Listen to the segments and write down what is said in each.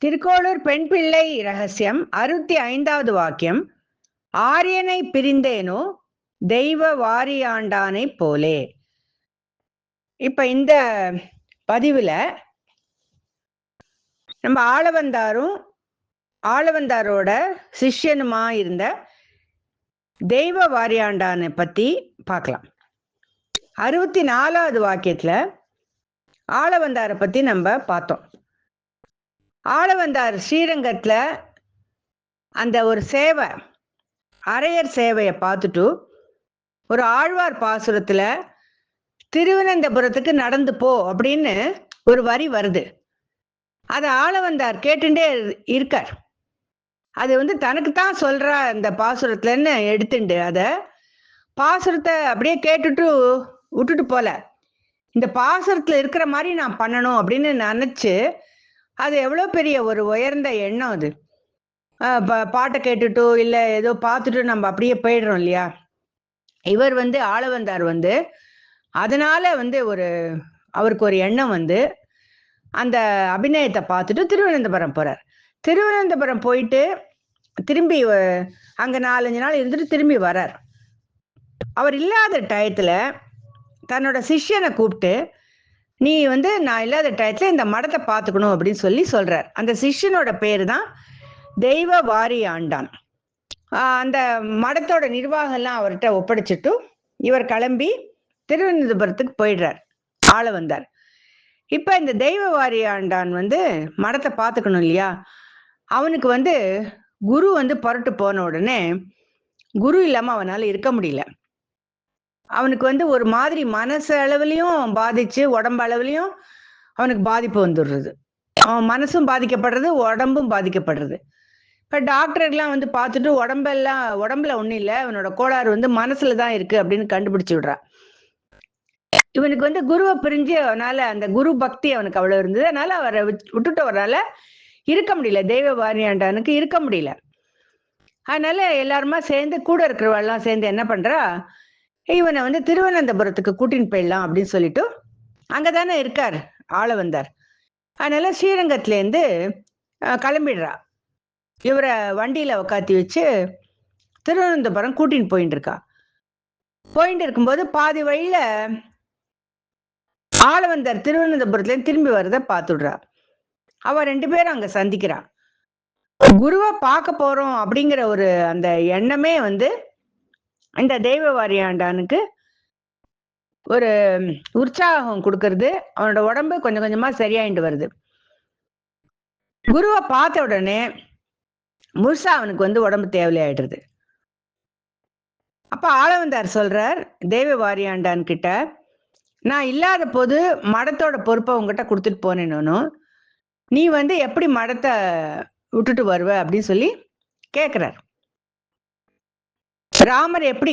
திருக்கோளூர் பெண் பிள்ளை ரகசியம் 65வது வாக்கியம். ஆரியனை பிரிந்தேனோ தெய்வ வாரியாண்டானை போலே. இப்ப இந்த பதிவுல நம்ம ஆளவந்தாரோட சிஷ்யனுமா இருந்த தெய்வ வாரியாண்டானை பத்தி பார்க்கலாம். 64வது வாக்கியத்துல ஆளவந்தாரை பத்தி நம்ம பார்த்தோம். ஆளவந்தார் ஸ்ரீரங்கத்துல அந்த ஒரு சேவை, அரையர் சேவையை பார்த்துட்டு ஒரு ஆழ்வார் பாசுரத்துல திருவனந்தபுரத்துக்கு நடந்து போ அப்படின்னு ஒரு வரி வருது. அதை ஆளவந்தார் கேட்டுட்டே இருக்கார். அது தனக்குத்தான் சொல்றா அந்த பாசுரத்துலன்னு எடுத்துண்டு அத பாசுரத்தை அப்படியே கேட்டுட்டு விட்டுட்டு போல. இந்த பாசுரத்துல இருக்கிற மாதிரி நான் பண்ணணும் அப்படின்னு நினைச்சு, அது எவ்வளோ பெரிய ஒரு உயர்ந்த எண்ணம் அது. பாட்டை கேட்டுட்டோ இல்லை ஏதோ பார்த்துட்டு நம்ம அப்படியே போயிடுறோம் இல்லையா. இவர் ஆளவந்தார் அதனால அவருக்கு ஒரு எண்ணம் அந்த அபிநயத்தை பார்த்துட்டு திருவனந்தபுரம் போறார். திருவனந்தபுரம் போயிட்டு திரும்பி அங்க 4-5 நாள் இருந்துட்டு திரும்பி வரார். அவர் இல்லாத டயத்துல தன்னோட சிஷ்யனை கூப்பிட்டு, நீ நான் இல்லாத டயத்துல இந்த மடத்தை பார்த்துக்கணும் அப்படின்னு சொல்றார். அந்த சிஷ்யனோட பேரு தான் தெய்வ வாரி ஆண்டான். அந்த மடத்தோட நிர்வாகம் எல்லாம் அவர்கிட்ட ஒப்படைச்சிட்டு இவர் கிளம்பி திருவனந்தபுரத்துக்கு போயிடுறார் ஆளவந்தார். இப்ப இந்த தெய்வ வாரி ஆண்டான் மடத்தை பார்த்துக்கணும் இல்லையா. அவனுக்கு குரு புறட்டு போன உடனே குரு இல்லாம அவனால இருக்க முடியல. அவனுக்கு ஒரு மாதிரி மனசு அளவுலயும் பாதிச்சு, உடம்பு அளவுலயும் அவனுக்கு பாதிப்பு வந்துடுறது. அவன் மனசும் பாதிக்கப்படுறது, உடம்பும் பாதிக்கப்படுறது. இப்ப டாக்டர்லாம் பார்த்துட்டு உடம்புல ஒண்ணும் இல்லை, அவனோட கோளாறு மனசுலதான் இருக்கு அப்படின்னு கண்டுபிடிச்சு விடுறா. இவனுக்கு குருவை பிரிஞ்சு அவனால அந்த குரு பக்தி அவனுக்கு அவ்வளவு இருந்தது. அதனால அவரை விட்டுட்டவரால இருக்க முடியல, தெய்வ வாரியாண்டானுக்கு இருக்க முடியல. அதனால எல்லாருமா சேர்ந்து, கூட இருக்கிறவெல்லாம் சேர்ந்து என்ன பண்றா, இவனை திருவனந்தபுரத்துக்கு கூட்டின்னு போயிடலாம் அப்படின்னு சொல்லிட்டு அங்கதானே இருக்கார் ஆளவந்தார். அதனால ஸ்ரீரங்கத்துல இருந்து கிளம்பிடுறா. இவரை வண்டியில உக்காத்தி வச்சு திருவனந்தபுரம் கூட்டின்னு போயிட்டு இருக்கா. போயிட்டு இருக்கும்போது பாதி வழியில ஆளவந்தார் திருவனந்தபுரத்துல திரும்பி வரத பார்த்துடுறா. அவ 2 பேரும் அங்க சந்திக்கிறா. குருவை பார்க்க போறோம் அப்படிங்கிற ஒரு அந்த எண்ணமே இந்த தெய்வ வாரியாண்டானுக்கு ஒரு உற்சாகம் கொடுக்கறது. அவனோட உடம்பு கொஞ்சம் கொஞ்சமா சரியாயிட்டு வருது. குருவை பார்த்த உடனே முழுசா அவனுக்கு உடம்பு தேவையாயிடுறது. அப்ப ஆளவந்தார் சொல்றார் தெய்வ வாரியாண்டான் கிட்ட, நான் இல்லாத போது மடத்தோட பொறுப்பை உங்ககிட்ட கொடுத்துட்டு போனேன்னு, நீ எப்படி மடத்தை விட்டுட்டு வருவ அப்படின்னு சொல்லி கேக்குறார். ராமர் எப்படி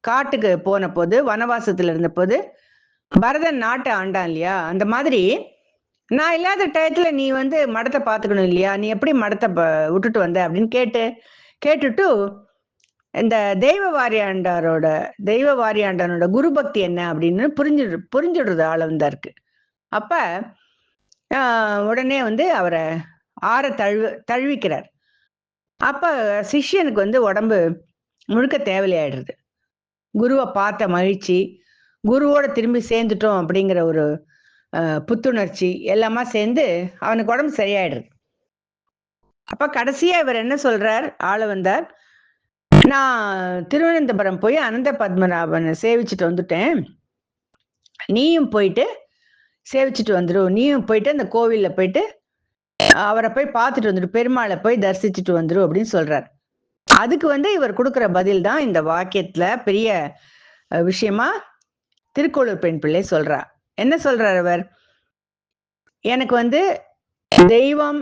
காட்டுக்கு போன போது, வனவாசத்துல இருந்த போது பரதன் நாட்டை ஆண்டான் இல்லையா, அந்த மாதிரி நான் இல்லாத டயத்துல நீ மடத்தை பார்த்துக்கணும் இல்லையா, நீ எப்படி மடத்தை விட்டுட்டு வந்த அப்படின்னு கேட்டுட்டு இந்த தெய்வ வாரியாண்டானோட குரு பக்தி என்ன அப்படின்னு புரிஞ்சிடுறது ஆளவந்தாருக்கு. அப்ப உடனே அவரை ஆற தழுவிக்கிறார். அப்ப சிஷ்யனுக்கு உடம்பு முழுக்க தேவையாயிடுறது. குருவை பார்த்த மகிழ்ச்சி, குருவோட திரும்பி சேர்ந்துட்டோம் அப்படிங்கிற ஒரு புத்துணர்ச்சி எல்லாமா சேர்ந்து அவனுக்கு உடம்பு சரியாயிடுறது. அப்ப கடைசியா இவர் என்ன சொல்றார் ஆளவந்தார், நான் திருவனந்தபுரம் போய் அனந்த பத்மநாபனை சேவிச்சுட்டு வந்துட்டேன், நீயும் போயிட்டு சேவிச்சுட்டு வந்துடும், நீயும் போயிட்டு அந்த கோவில்ல போயிட்டு அவரை போய் பார்த்துட்டு வந்துடும், பெருமாளை போய் தரிசிச்சுட்டு வந்துடும் அப்படின்னு சொல்றார். அதுக்கு இவர் கொடுக்குற பதில் தான் இந்த வாக்கியத்துல பெரிய விஷயமா திருக்கோளூர் பெண் பிள்ளை சொல்றா. என்ன சொல்றார் அவர், எனக்கு தெய்வம்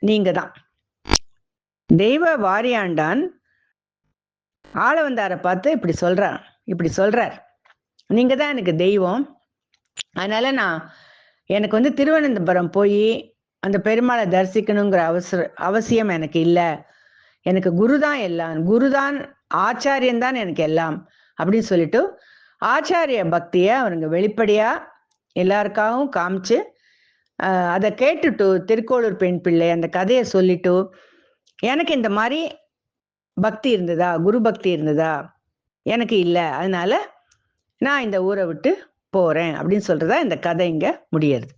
நீங்க தான். தெய்வ வாரியாண்டான் ஆளவந்தாரை பார்த்து இப்படி சொல்றார், நீங்க தான் எனக்கு தெய்வம். அதனால எனக்கு திருவனந்தபுரம் போய் அந்த பெருமாளை தரிசிக்கணுங்கிற அவசியம் எனக்கு இல்லை. எனக்கு குருதான் எல்லாம், குருதான் ஆச்சாரியன் எனக்கு எல்லாம் அப்படின்னு சொல்லிட்டு ஆச்சாரிய பக்தியை அவருங்க வெளிப்படையா எல்லாருக்காகவும் காமிச்சு அதை கேட்டுட்டு திருக்கோளூர் பெண் பிள்ளை அந்த கதையை சொல்லிட்டு எனக்கு இந்த மாதிரி பக்தி இருந்ததா, குரு பக்தி இருந்ததா, எனக்கு இல்லை, அதனால நான் இந்த ஊரை விட்டு போறேன் அப்படின்னு சொல்றதா இந்த கதை இங்க முடியறது.